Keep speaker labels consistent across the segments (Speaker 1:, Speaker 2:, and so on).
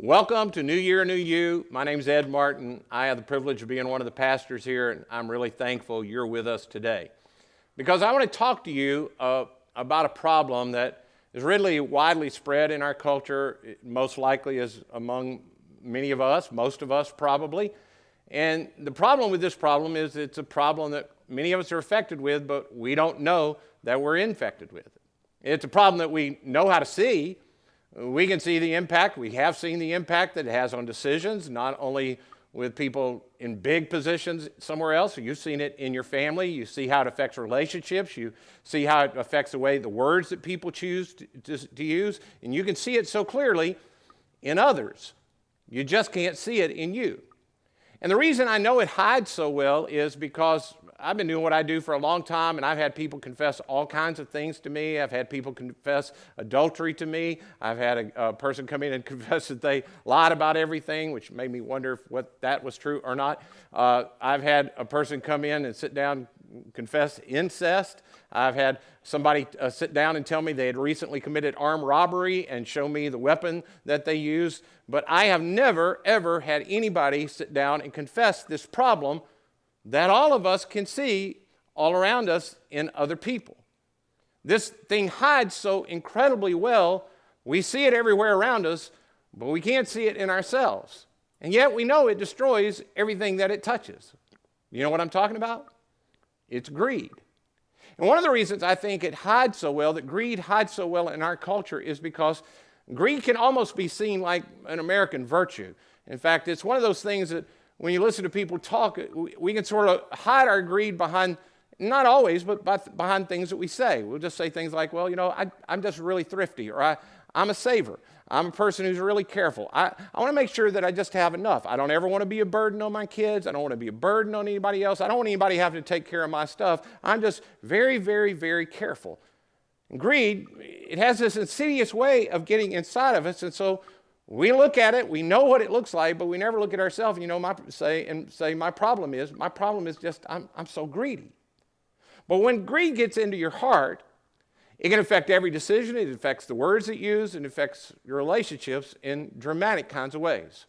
Speaker 1: Welcome to New Year, New You. My name's Ed Martin. I have the privilege of being one of the pastors here, and I'm really thankful you're with us today. Because I want to talk to you about a problem that is really widely spread in our culture. It most likely is among many of us, most of us probably. And the problem with this problem is it's a problem that many of us are affected with, but we don't know that we're infected with it. It's a problem that we know how to see. We can see the impact. We have seen the impact that it has on decisions, not only with people in big positions somewhere else. You've seen it in your family. You see how it affects relationships. You see how it affects the way the words that people choose to use. And you can see it so clearly in others. You just can't see it in you. And the reason I know it hides so well is because I've been doing what I do for a long time, and I've had people confess all kinds of things to me. I've had people confess adultery to me. I've had a person come in and confess that they lied about everything, which made me wonder if what that was true or not. I've had a person come in and sit down and confess incest. I've had somebody sit down and tell me they had recently committed armed robbery and show me the weapon that they used. But I have never, ever had anybody sit down and confess this problem that all of us can see all around us in other people. This thing hides so incredibly well. We see it everywhere around us, but we can't see it in ourselves. And yet we know it destroys everything that it touches. You know what I'm talking about? It's greed. And one of the reasons I think it hides so well, that greed hides so well in our culture, is because greed can almost be seen like an American virtue. In fact, it's one of those things that when you listen to people talk, we can sort of hide our greed behind, not always, but behind things that we say. We'll just say things like, well, you know, I'm just really thrifty, or I'm a saver. I'm a person who's really careful. I want to make sure that I just have enough. I don't ever want to be a burden on my kids. I don't want to be a burden on anybody else. I don't want anybody having to take care of my stuff. I'm just very, very, very careful. And greed, it has this insidious way of getting inside of us, and so we look at it, we know what it looks like, but we never look at ourselves, you know, say my problem is just I'm so greedy. But when greed gets into your heart, it can affect every decision. It affects the words that you use, and it affects your relationships in dramatic kinds of ways.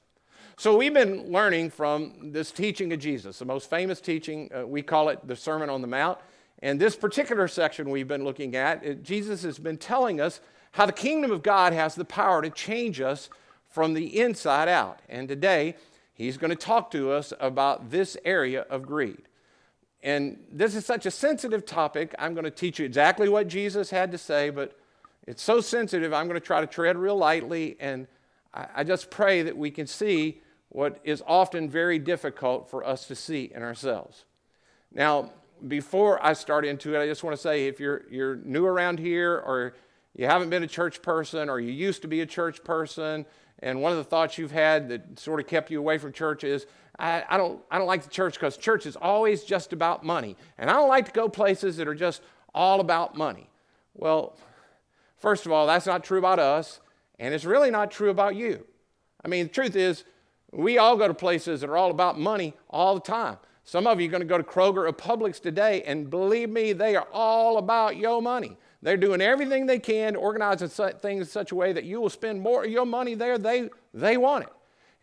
Speaker 1: So we've been learning from this teaching of Jesus, the most famous teaching. We call it the Sermon on the Mount. And this particular section we've been looking at, Jesus has been telling us how the kingdom of God has the power to change us from the inside out. And today, he's going to talk to us about this area of greed. And this is such a sensitive topic. I'm going to teach you exactly what Jesus had to say, but it's so sensitive, I'm going to try to tread real lightly, and I just pray that we can see what is often very difficult for us to see in ourselves. Now, before I start into it, I just want to say, if you're new around here, or you haven't been a church person, or you used to be a church person, and one of the thoughts you've had that sort of kept you away from church is, I don't like the church because church is always just about money. And I don't like to go places that are just all about money. Well, first of all, that's not true about us, and it's really not true about you. I mean, the truth is, we all go to places that are all about money all the time. Some of you are going to go to Kroger or Publix today, and believe me, they are all about your money. They're doing everything they can to organize things in such a way that you will spend more of your money there. They want it.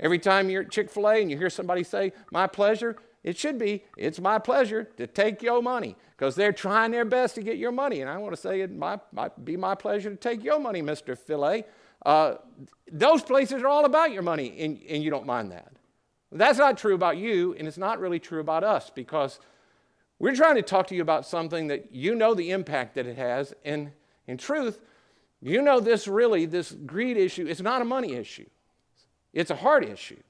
Speaker 1: Every time you're at Chick-fil-A and you hear somebody say, my pleasure, it should be, it's my pleasure to take your money, because they're trying their best to get your money. And I want to say it might be my pleasure to take your money, Mr. Filet. Those places are all about your money, and you don't mind that. That's not true about you, and it's not really true about us, because we're trying to talk to you about something that you know the impact that it has, and in truth, you know this greed issue is not a money issue. It's a heart issue.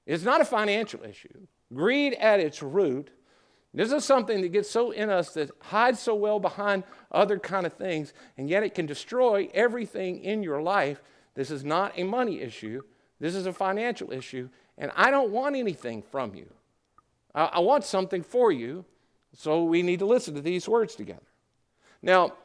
Speaker 1: It's not a financial issue. Greed at its root, this is something that gets so in us, that hides so well behind other kind of things, and yet it can destroy everything in your life. This is not a money issue. This is a financial issue, and I don't want anything from you. I want something for you. So we need to listen to these words together. Now,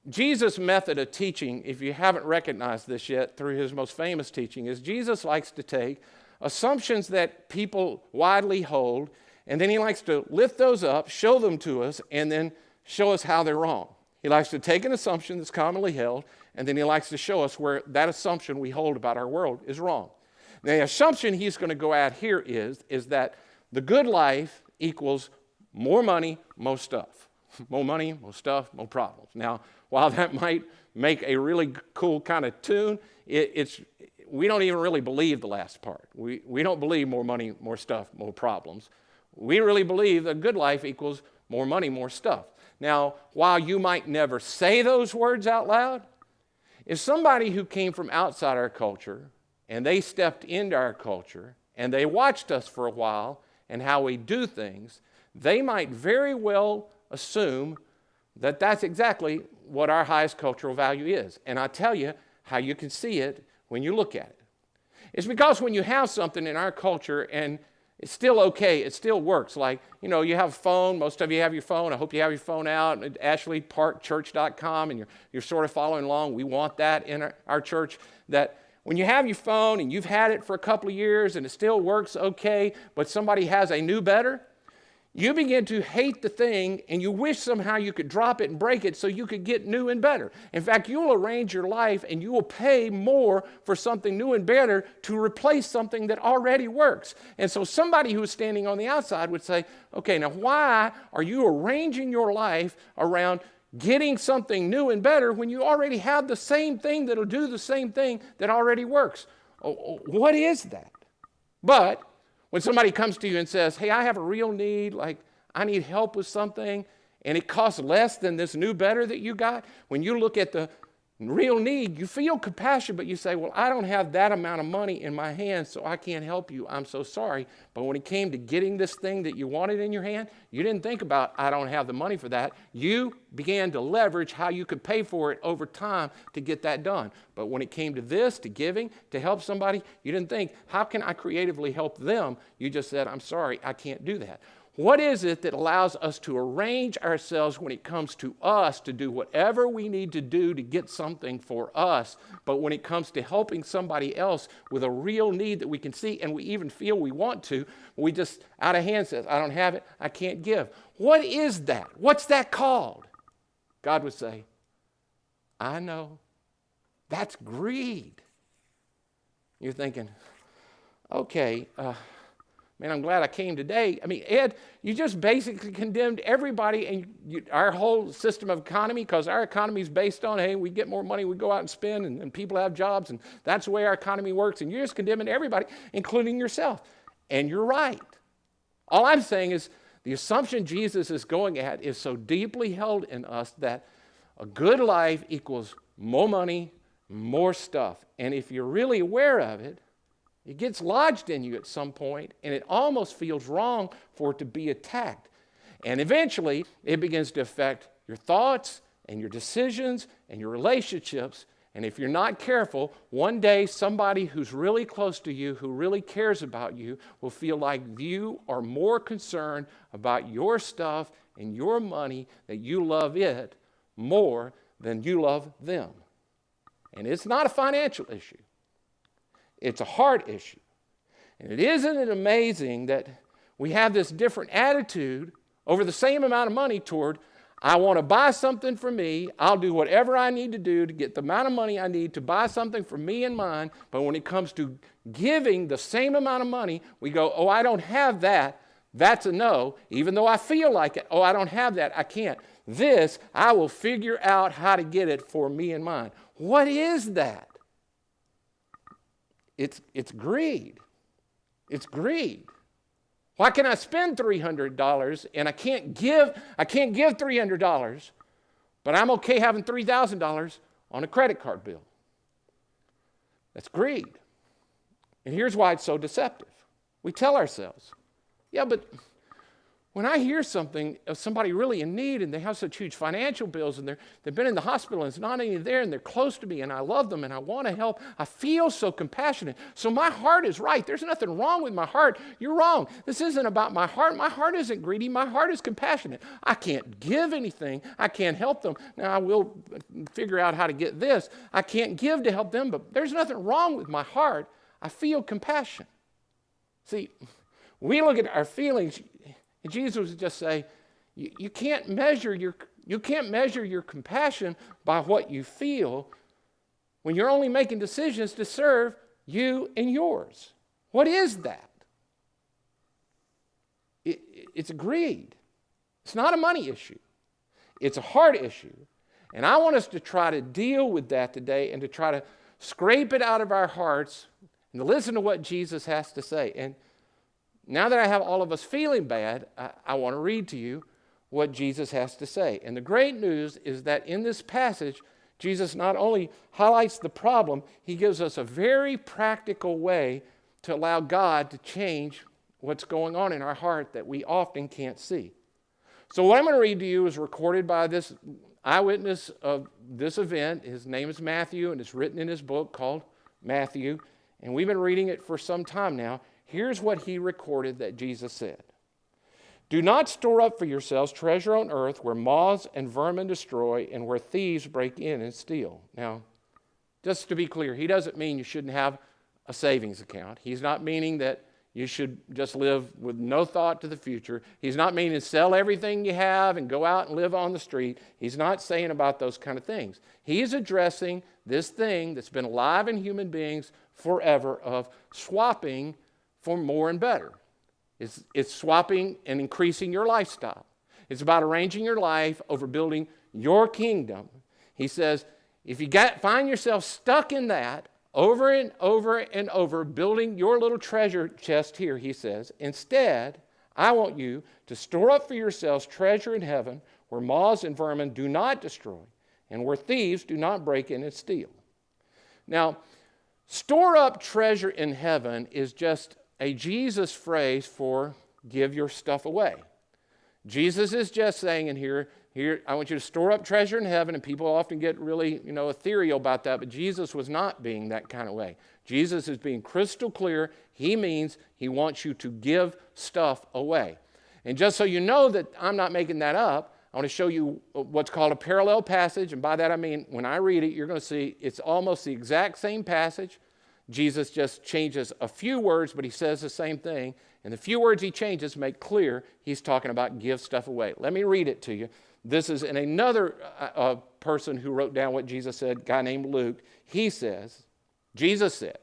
Speaker 1: Jesus' method of teaching, if you haven't recognized this yet through his most famous teaching, is Jesus likes to take assumptions that people widely hold, and then he likes to lift those up, show them to us, and then show us how they're wrong. He likes to take an assumption that's commonly held, and then he likes to show us where that assumption we hold about our world is wrong. The assumption he's going to go at here is that the good life equals more money, more stuff. More money, more stuff, more problems. Now, while that might make a really cool kind of tune, we don't even really believe the last part. We don't believe more money, more stuff, more problems. We really believe that good life equals more money, more stuff. Now, while you might never say those words out loud, if somebody who came from outside our culture and they stepped into our culture and they watched us for a while and how we do things, they might very well assume that that's exactly what our highest cultural value is. And I tell you how you can see it when you look at it. It's because when you have something in our culture and it's still okay, it still works. Like, you have a phone. Most of you have your phone. I hope you have your phone out at ashleyparkchurch.com and you're sort of following along. We want that in our church, that when you have your phone and you've had it for a couple of years and it still works okay, but somebody has a new better, you begin to hate the thing and you wish somehow you could drop it and break it so you could get new and better. In fact, you'll arrange your life and you will pay more for something new and better to replace something that already works. And so somebody who is standing on the outside would say, okay, now why are you arranging your life around getting something new and better when you already have the same thing that'll do the same thing that already works? What is that? But when somebody comes to you and says, hey, I have a real need, like I need help with something, and it costs less than this new better that you got, when you look at the real need, you feel compassion, but you say, well, I don't have that amount of money in my hand, so I can't help you. I'm so sorry. But when it came to getting this thing that you wanted in your hand, you didn't think about, I don't have the money for that. You began to leverage how you could pay for it over time to get that done. But when it came to this, to giving, to help somebody, you didn't think, how can I creatively help them? You just said, I'm sorry, I can't do that. What is it that allows us to arrange ourselves when it comes to us to do whatever we need to do to get something for us, but when it comes to helping somebody else with a real need that we can see and we even feel we want to, we just out of hand says, I don't have it, I can't give. What is that? What's that called? God would say, I know. That's greed. You're thinking, okay, man, I'm glad I came today. I mean, Ed, you just basically condemned everybody and our whole system of economy, because our economy is based on, hey, we get more money, we go out and spend, and people have jobs, and that's the way our economy works, and you're just condemning everybody, including yourself. And you're right. All I'm saying is the assumption Jesus is going at is so deeply held in us that a good life equals more money, more stuff. And if you're really aware of it, it gets lodged in you at some point, and it almost feels wrong for it to be attacked. And eventually, it begins to affect your thoughts and your decisions and your relationships. And if you're not careful, one day somebody who's really close to you, who really cares about you, will feel like you are more concerned about your stuff and your money, that you love it more than you love them. And it's not a financial issue. It's a heart issue. And isn't it amazing that we have this different attitude over the same amount of money toward, I want to buy something for me, I'll do whatever I need to do to get the amount of money I need to buy something for me and mine, but when it comes to giving the same amount of money, we go, oh, I don't have that, that's a no, even though I feel like it, oh, I don't have that, I can't. This, I will figure out how to get it for me and mine. What is that? It's greed. It's greed. Why can I spend $300 and I can't give $300, but I'm okay having $3,000 on a credit card bill? That's greed. And here's why it's so deceptive. We tell ourselves, yeah, but when I hear something of somebody really in need and they have such huge financial bills and they've been in the hospital and it's not any there and they're close to me and I love them and I want to help, I feel so compassionate. So my heart is right. There's nothing wrong with my heart. You're wrong. This isn't about my heart. My heart isn't greedy. My heart is compassionate. I can't give anything. I can't help them. Now I will figure out how to get this. I can't give to help them, but there's nothing wrong with my heart. I feel compassion. See, we look at our feelings. And Jesus would just say, you can't measure your compassion by what you feel when you're only making decisions to serve you and yours. What is that? It's greed. It's not a money issue. It's a heart issue. And I want us to try to deal with that today and to try to scrape it out of our hearts and to listen to what Jesus has to say. And now that I have all of us feeling bad, I want to read to you what Jesus has to say. And the great news is that in this passage, Jesus not only highlights the problem, he gives us a very practical way to allow God to change what's going on in our heart that we often can't see. So what I'm going to read to you is recorded by this eyewitness of this event. His name is Matthew, and it's written in his book called Matthew. And we've been reading it for some time now. Here's what he recorded that Jesus said. Do not store up for yourselves treasure on earth where moths and vermin destroy and where thieves break in and steal. Now, just to be clear, he doesn't mean you shouldn't have a savings account. He's not meaning that you should just live with no thought to the future. He's not meaning sell everything you have and go out and live on the street. He's not saying about those kind of things. He's addressing this thing that's been alive in human beings forever of swapping for more and better. It's swapping and increasing your lifestyle. It's about arranging your life over building your kingdom. He says, if you find yourself stuck in that over and over and over, building your little treasure chest here, he says, instead, I want you to store up for yourselves treasure in heaven where moths and vermin do not destroy and where thieves do not break in and steal. Now, store up treasure in heaven is just a Jesus phrase for give your stuff away. Jesus is just saying in here, I want you to store up treasure in heaven, and people often get really, ethereal about that, but Jesus was not being that kind of way. Jesus is being crystal clear. He means he wants you to give stuff away. And just so you know that I'm not making that up, I want to show you what's called a parallel passage, and by that I mean when I read it, you're going to see it's almost the exact same passage. Jesus just changes a few words, but he says the same thing. And the few words he changes make clear he's talking about give stuff away. Let me read it to you. This is in another person who wrote down what Jesus said, a guy named Luke. He says, Jesus said,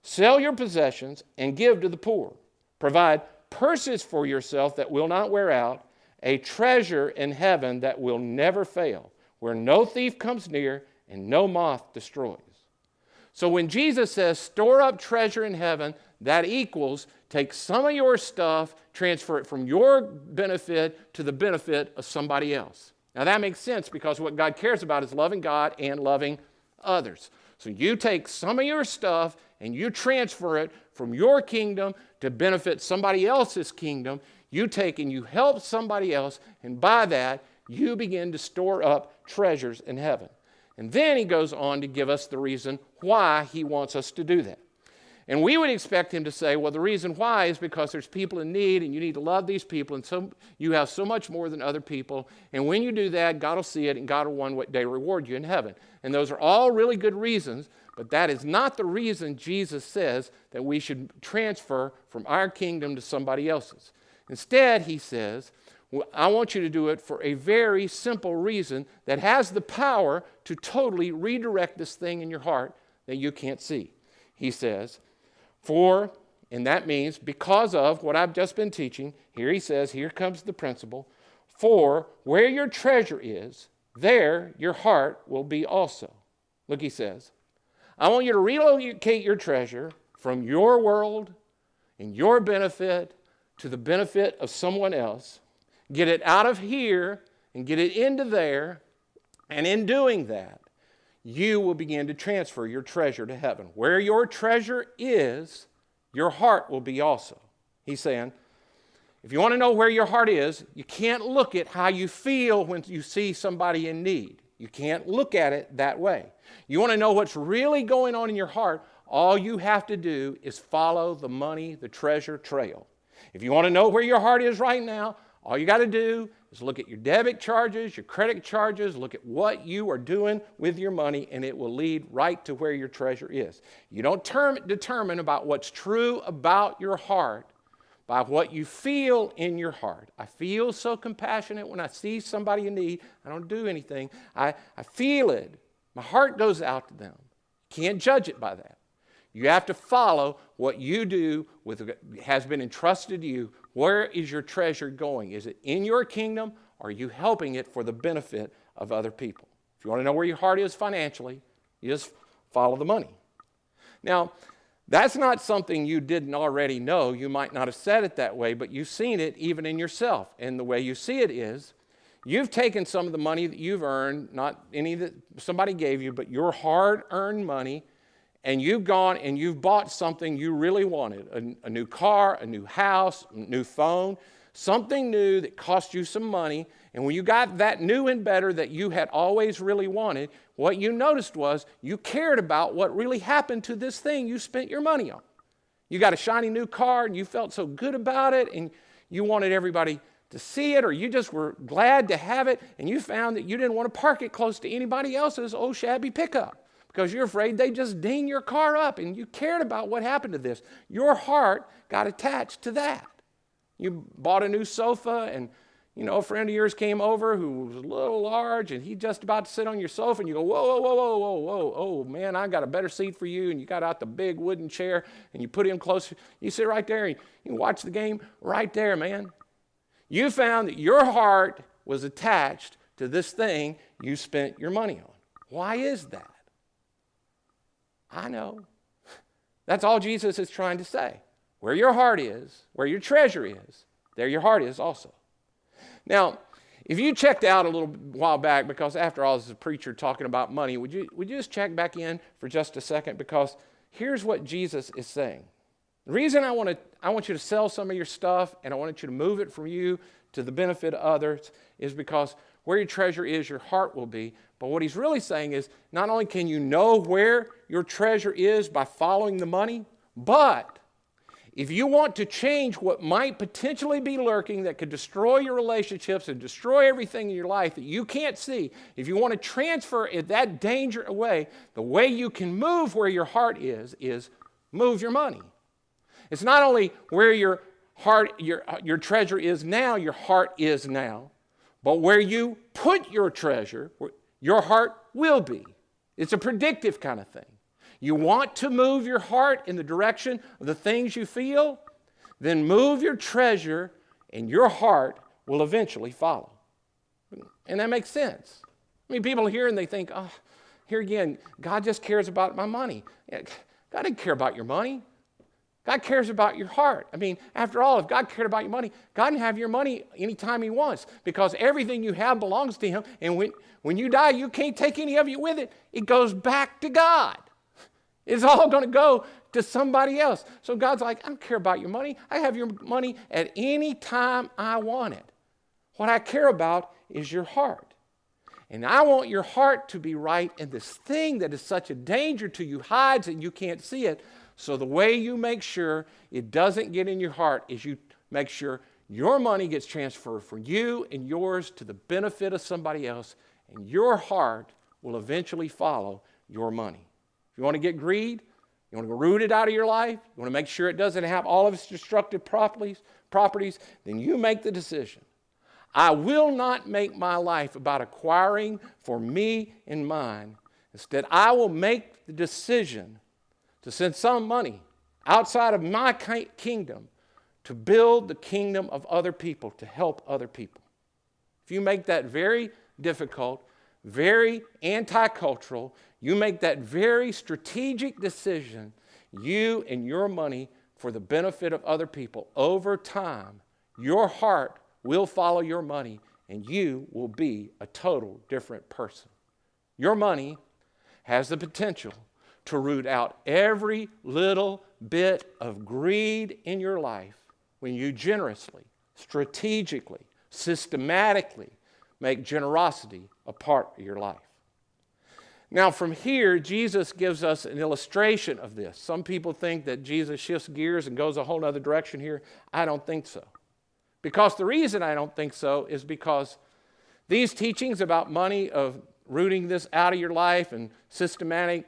Speaker 1: sell your possessions and give to the poor. Provide purses for yourself that will not wear out, a treasure in heaven that will never fail, where no thief comes near and no moth destroys. So when Jesus says, store up treasure in heaven, that equals take some of your stuff, transfer it from your benefit to the benefit of somebody else. Now that makes sense because what God cares about is loving God and loving others. So you take some of your stuff and you transfer it from your kingdom to benefit somebody else's kingdom. You take and you help somebody else, and by that, you begin to store up treasures in heaven. And then he goes on to give us the reason why he wants us to do that. And we would expect him to say, well, the reason why is because there's people in need and you need to love these people, and so you have so much more than other people. And when you do that, God will see it, and God will one day reward you in heaven. And those are all really good reasons, but that is not the reason Jesus says that we should transfer from our kingdom to somebody else's. Instead, he says, I want you to do it for a very simple reason that has the power to totally redirect this thing in your heart that you can't see. He says, and that means because of what I've just been teaching, here he says, here comes the principle, for where your treasure is, there your heart will be also. Look, he says, I want you to relocate your treasure from your world and your benefit to the benefit of someone else. Get it out of here and get it into there. And in doing that, you will begin to transfer your treasure to heaven. Where your treasure is, your heart will be also. He's saying, if you want to know where your heart is, you can't look at how you feel when you see somebody in need. You can't look at it that way. You want to know what's really going on in your heart, all you have to do is follow the money, the treasure trail. If you want to know where your heart is right now, all you got to do is look at your debit charges, your credit charges, look at what you are doing with your money, and it will lead right to where your treasure is. You don't determine about what's true about your heart by what you feel in your heart. I feel so compassionate when I see somebody in need. I don't do anything. I feel it. My heart goes out to them. You can't judge it by that. You have to follow what you do has been entrusted to you. Where is your treasure going? Is it in your kingdom, or are you helping it for the benefit of other people? If you want to know where your heart is financially, you just follow the money. Now, that's not something you didn't already know. You might not have said it that way, but you've seen it even in yourself. And the way you see it is, you've taken some of the money that you've earned, not any that somebody gave you, but your hard-earned money, and you've gone and you've bought something you really wanted, a new car, a new house, a new phone, something new that cost you some money. And when you got that new and better that you had always really wanted, what you noticed was you cared about what really happened to this thing you spent your money on. You got a shiny new car and you felt so good about it, and you wanted everybody to see it, or you just were glad to have it, and you found that you didn't want to park it close to anybody else's old shabby pickup because you're afraid they just ding your car up, and you cared about what happened to this. Your heart got attached to that. You bought a new sofa, and a friend of yours came over who was a little large, and he's just about to sit on your sofa, and you go, whoa, whoa, whoa, whoa, whoa, whoa, oh, man, I got a better seat for you, and you got out the big wooden chair, and you put him close. You sit right there, and you can watch the game right there, man. You found that your heart was attached to this thing you spent your money on. Why is that? I know. That's all Jesus is trying to say. Where your heart is, where your treasure is, there your heart is also. Now, if you checked out a little while back, because after all, this is a preacher talking about money, would you just check back in for just a second? Because here's what Jesus is saying. The reason I want you to sell some of your stuff, and I want you to move it from you to the benefit of others, is because where your treasure is, your heart will be. But what he's really saying is, not only can you know where your treasure is by following the money, but if you want to change what might potentially be lurking that could destroy your relationships and destroy everything in your life that you can't see, if you want to transfer that danger away, the way you can move where your heart is move your money. It's not only where your heart, your treasure is now, your heart is now, but where you put your treasure, your heart will be. It's a predictive kind of thing. You want to move your heart in the direction of the things you feel, then move your treasure and your heart will eventually follow. And that makes sense. I mean, people hear and they think, oh, here again, God just cares about my money. God didn't care about your money. God cares about your heart. I mean, after all, if God cared about your money, God can have your money anytime he wants, because everything you have belongs to him. And when you die, you can't take any of it with it. It goes back to God. It's all going to go to somebody else. So God's like, I don't care about your money. I have your money at any time I want it. What I care about is your heart. And I want your heart to be right, and this thing that is such a danger to you hides and you can't see it. So the way you make sure it doesn't get in your heart is you make sure your money gets transferred from you and yours to the benefit of somebody else, and your heart will eventually follow your money. If you want to get greed, you want to root it out of your life, you want to make sure it doesn't have all of its destructive properties, then you make the decision. I will not make my life about acquiring for me and mine. Instead, I will make the decision to send some money outside of my kingdom to build the kingdom of other people, to help other people. If you make that very difficult, very anti-cultural, you make that very strategic decision, you and your money for the benefit of other people, over time, your heart will follow your money, and you will be a total different person. Your money has the potential to root out every little bit of greed in your life when you generously, strategically, systematically make generosity a part of your life. Now, from here, Jesus gives us an illustration of this. Some people think that Jesus shifts gears and goes a whole other direction here. I don't think so. Because the reason I don't think so is because these teachings about money, of rooting this out of your life and systematic,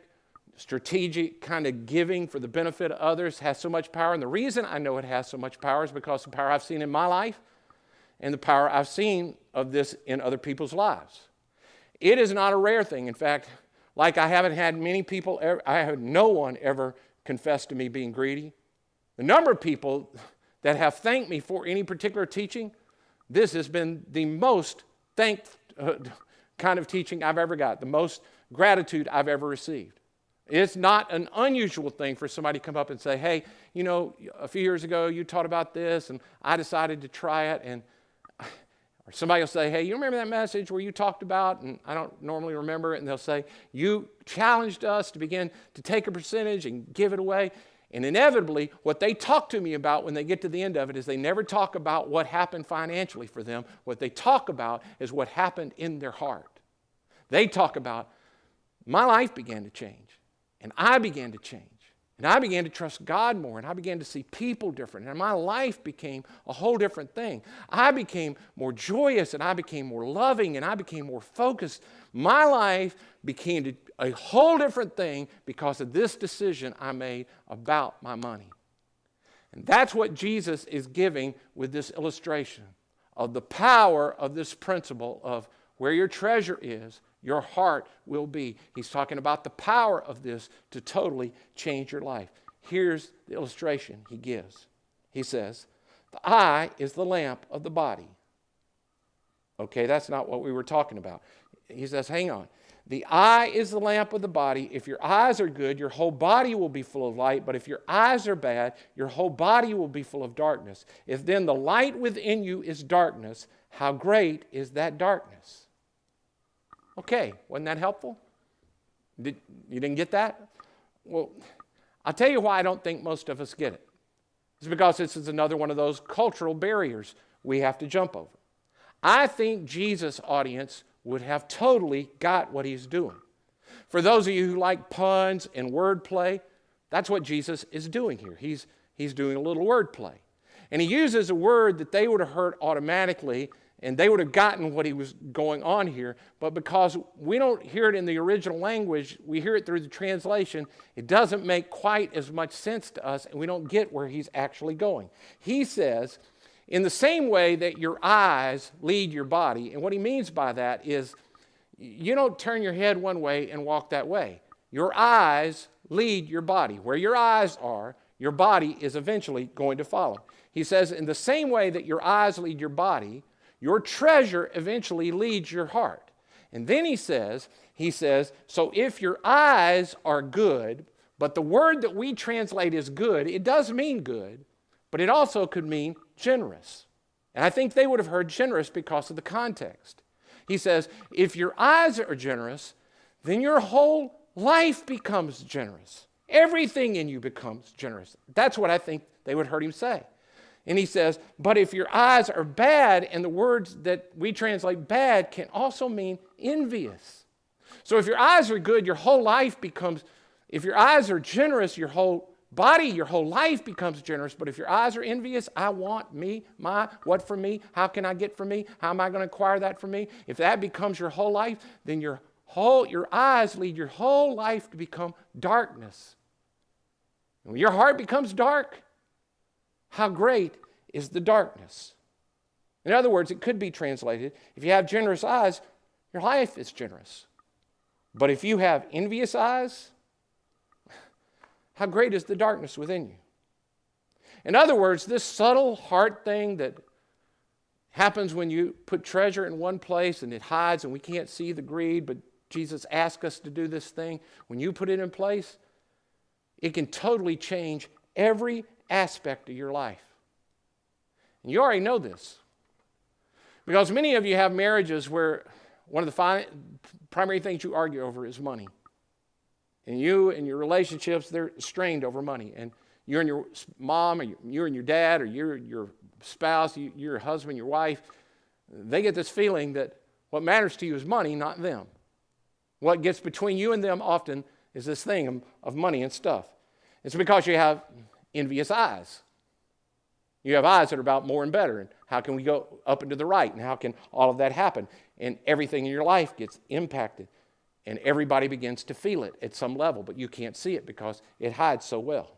Speaker 1: strategic kind of giving for the benefit of others, has so much power. And the reason I know it has so much power is because of the power I've seen in my life and the power I've seen of this in other people's lives. It is not a rare thing. In fact, like I haven't had many people, I have no one ever confess to me being greedy. The number of people that have thanked me for any particular teaching, this has been the most thanked kind of teaching I've ever got, the most gratitude I've ever received. It's not an unusual thing for somebody to come up and say, hey, you know, a few years ago you taught about this and I decided to try it. Or somebody will say, hey, you remember that message where you talked about, and I don't normally remember it, and they'll say, you challenged us to begin to take a percentage and give it away. And inevitably, what they talk to me about when they get to the end of it is they never talk about what happened financially for them. What they talk about is what happened in their heart. They talk about, my life began to change. And I began to change. And I began to trust God more. And I began to see people different. And my life became a whole different thing. I became more joyous. And I became more loving. And I became more focused. My life became a whole different thing because of this decision I made about my money. And that's what Jesus is giving with this illustration of the power of this principle of where your treasure is, your heart will be. He's talking about the power of this to totally change your life. Here's the illustration he gives. He says, the eye is the lamp of the body. Okay, that's not what we were talking about. He says, hang on. The eye is the lamp of the body. If your eyes are good, your whole body will be full of light. But if your eyes are bad, your whole body will be full of darkness. If then the light within you is darkness, how great is that darkness? Okay, wasn't that helpful? You didn't get that? Well, I'll tell you why I don't think most of us get it. It's because this is another one of those cultural barriers we have to jump over. I think Jesus' audience would have totally got what he's doing. For those of you who like puns and wordplay, that's what Jesus is doing here. He's doing a little wordplay. And he uses a word that they would have heard automatically, and they would have gotten what he was going on here. But because we don't hear it in the original language, we hear it through the translation, it doesn't make quite as much sense to us, and we don't get where he's actually going. He says, in the same way that your eyes lead your body, and what he means by that is you don't turn your head one way and walk that way. Your eyes lead your body. Where your eyes are, your body is eventually going to follow. He says, in the same way that your eyes lead your body, your treasure eventually leads your heart. And then he says, so if your eyes are good, but the word that we translate as good, it does mean good, but it also could mean generous. And I think they would have heard generous because of the context. He says, if your eyes are generous, then your whole life becomes generous. Everything in you becomes generous. That's what I think they would have heard him say. And he says, but if your eyes are bad, and the words that we translate bad can also mean envious. So if your eyes are good, your whole life becomes, if your eyes are generous, your whole body, your whole life becomes generous. But if your eyes are envious, I want me, what for me? How can I get for me? How am I going to acquire that for me? If that becomes your whole life, then your eyes lead your whole life to become darkness. And when your heart becomes dark, how great is the darkness? In other words, it could be translated, if you have generous eyes, your life is generous. But if you have envious eyes, how great is the darkness within you? In other words, this subtle heart thing that happens when you put treasure in one place and it hides and we can't see the greed, but Jesus asked us to do this thing. When you put it in place, it can totally change every aspect of your life. And you already know this. Because many of you have marriages where one of the primary things you argue over is money. And you and your relationships, they're strained over money. And you and your mom, or you and your dad, or your spouse, your husband, your wife, they get this feeling that what matters to you is money, not them. What gets between you and them often is this thing of money and stuff. It's because you have envious eyes. You have eyes that are about more and better, and how can we go up and to the right, and how can all of that happen? And everything in your life gets impacted, and everybody begins to feel it at some level, but you can't see it because it hides so well.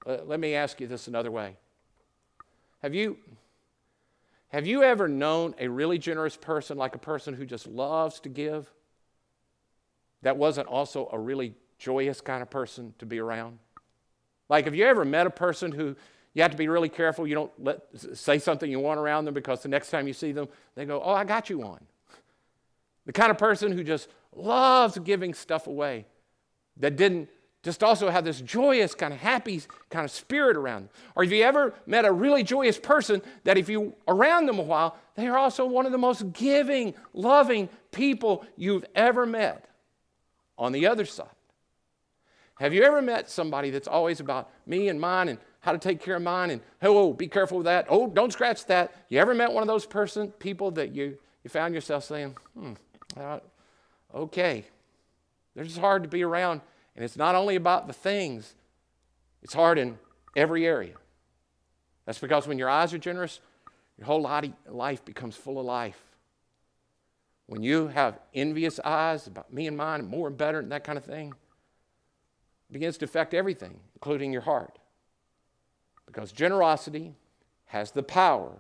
Speaker 1: Let me ask you this another way. Have you ever known a really generous person, like a person who just loves to give, that wasn't also a really joyous kind of person to be around? Like, have you ever met a person who you have to be really careful you don't say something you want around them because the next time you see them, they go, oh, I got you one. The kind of person who just loves giving stuff away, that didn't just also have this joyous, kind of happy kind of spirit around them. Or have you ever met a really joyous person that if you around them a while, they are also one of the most giving, loving people you've ever met? On the other side, have you ever met somebody that's always about me and mine and how to take care of mine and, oh, be careful with that. Oh, don't scratch that. You ever met one of those people that you found yourself saying, okay, they're just hard to be around. And it's not only about the things, it's hard in every area. That's because when your eyes are generous, your whole life becomes full of life. When you have envious eyes about me and mine and more and better and that kind of thing, it begins to affect everything, including your heart. Because generosity has the power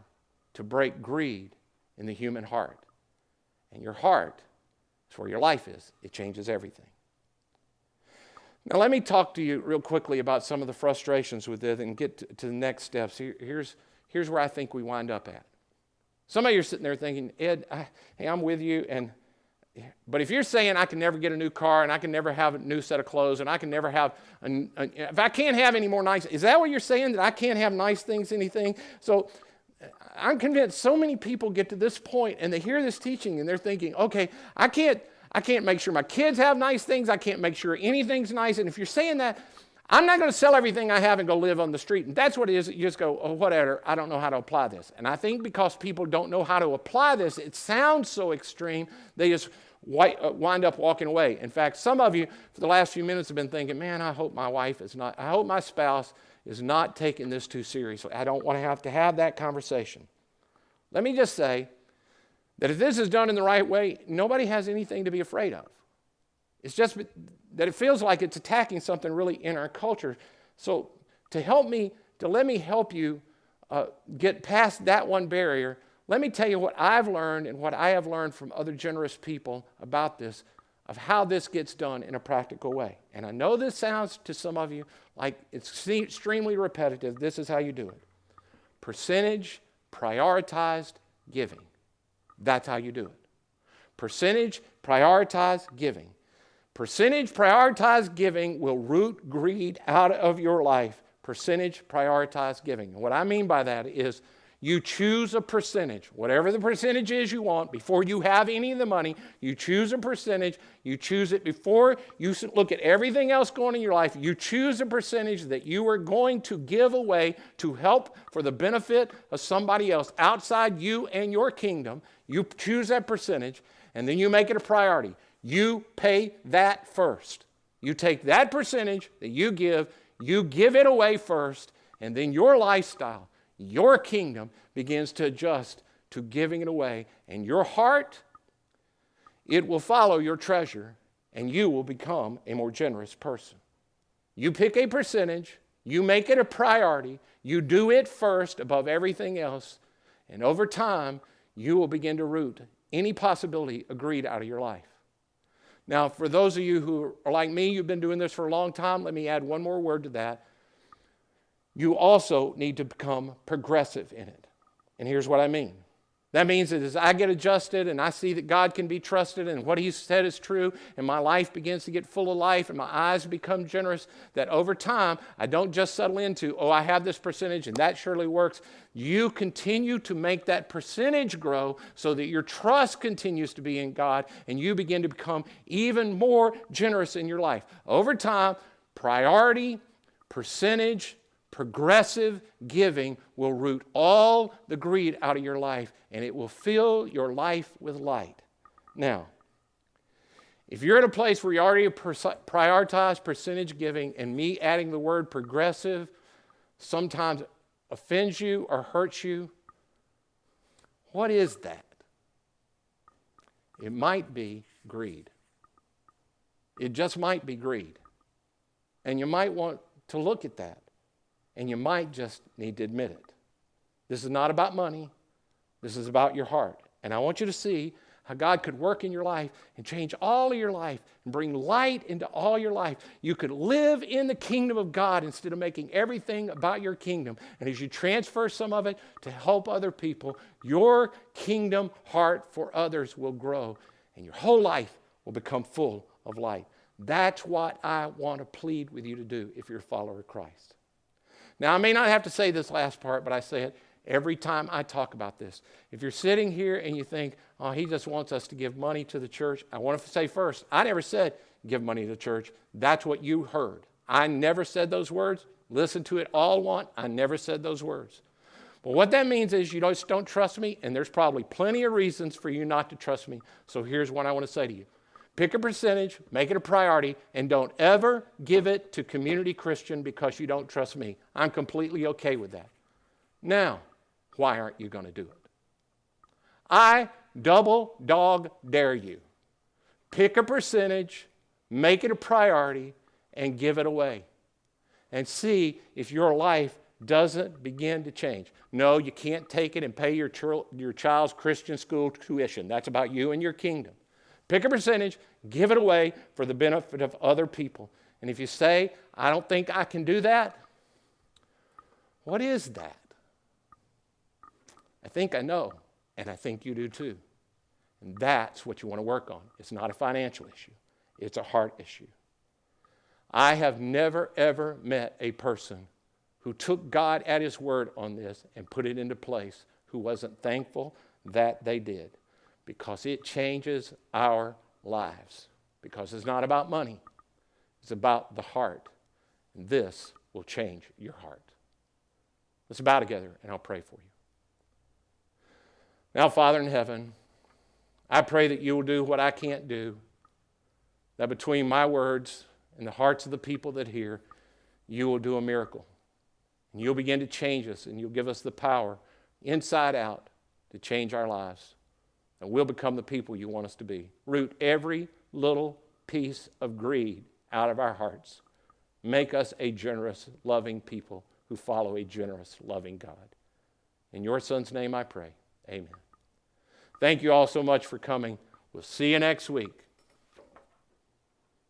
Speaker 1: to break greed in the human heart. And your heart is where your life is. It changes everything. Now, let me talk to you real quickly about some of the frustrations with it and get to the next steps. Here's where I think we wind up at. Some of you are sitting there thinking, Ed, hey, I'm with you. But if you're saying I can never get a new car and I can never have a new set of clothes and I can never have, if I can't have any more nice, is that what you're saying, that I can't have nice things, anything? So I'm convinced so many people get to this point and they hear this teaching and they're thinking, okay, I can't make sure my kids have nice things. I can't make sure anything's nice. And if you're saying that, I'm not going to sell everything I have and go live on the street. And that's what it is. You just go, oh, whatever. I don't know how to apply this. And I think because people don't know how to apply this, it sounds so extreme, they just wind up walking away. In fact, some of you for the last few minutes have been thinking, man, I hope my spouse is not taking this too seriously. I don't want to have that conversation. Let me just say that if this is done in the right way, nobody has anything to be afraid of. It's just that it feels like it's attacking something really in our culture. So let me help you get past that one barrier, let me tell you what I've learned and what I have learned from other generous people about this, of how this gets done in a practical way. And I know this sounds to some of you like it's extremely repetitive. This is how you do it. Percentage prioritized giving. That's how you do it. Percentage prioritized giving. Percentage prioritized giving will root greed out of your life. Percentage prioritized giving. And what I mean by that is you choose a percentage, whatever the percentage is you want, before you have any of the money, you choose a percentage. You choose it before you look at everything else going in your life. You choose a percentage that you are going to give away to help for the benefit of somebody else outside you and your kingdom. You choose that percentage, and then you make it a priority. You pay that first. You take that percentage that you give it away first, and then your lifestyle, your kingdom begins to adjust to giving it away. And your heart, it will follow your treasure, and you will become a more generous person. You pick a percentage, you make it a priority, you do it first above everything else, and over time, you will begin to root any possibility of greed out of your life. Now, for those of you who are like me, you've been doing this for a long time, let me add one more word to that. You also need to become progressive in it. And here's what I mean. That means that as I get adjusted and I see that God can be trusted and what He said is true, and my life begins to get full of life and my eyes become generous, that over time I don't just settle into, oh, I have this percentage and that surely works. You continue to make that percentage grow so that your trust continues to be in God and you begin to become even more generous in your life. Over time, priority, percentage, progressive giving will root all the greed out of your life, and it will fill your life with light. Now, if you're at a place where you already prioritize percentage giving, and me adding the word progressive sometimes offends you or hurts you, what is that? It might be greed. It just might be greed. And you might want to look at that. And you might just need to admit it. This is not about money. This is about your heart. And I want you to see how God could work in your life and change all of your life and bring light into all your life. You could live in the kingdom of God instead of making everything about your kingdom. And as you transfer some of it to help other people, your kingdom heart for others will grow and your whole life will become full of light. That's what I want to plead with you to do if you're a follower of Christ. Now, I may not have to say this last part, but I say it every time I talk about this. If you're sitting here and you think, oh, he just wants us to give money to the church, I want to say first, I never said give money to the church. That's what you heard. I never said those words. Listen to it all want. I never said those words. But what that means is you just don't trust me, and there's probably plenty of reasons for you not to trust me. So here's what I want to say to you. Pick a percentage, make it a priority, and don't ever give it to Community Christian because you don't trust me. I'm completely okay with that. Now, why aren't you going to do it? I double dog dare you. Pick a percentage, make it a priority, and give it away. And see if your life doesn't begin to change. No, you can't take it and pay your child's Christian school tuition. That's about you and your kingdom. Pick a percentage, give it away for the benefit of other people. And if you say, I don't think I can do that, what is that? I think I know, and I think you do too. And that's what you want to work on. It's not a financial issue. It's a heart issue. I have never, ever met a person who took God at his word on this and put it into place who wasn't thankful that they did. Because it changes our lives. Because it's not about money. It's about the heart. And this will change your heart. Let's bow together and I'll pray for you. Now, Father in heaven, I pray that you will do what I can't do. That between my words and the hearts of the people that hear, you will do a miracle. And you'll begin to change us and you'll give us the power inside out to change our lives. And we'll become the people you want us to be. Root every little piece of greed out of our hearts. Make us a generous, loving people who follow a generous, loving God. In your Son's name I pray. Amen. Thank you all so much for coming. We'll see you next week.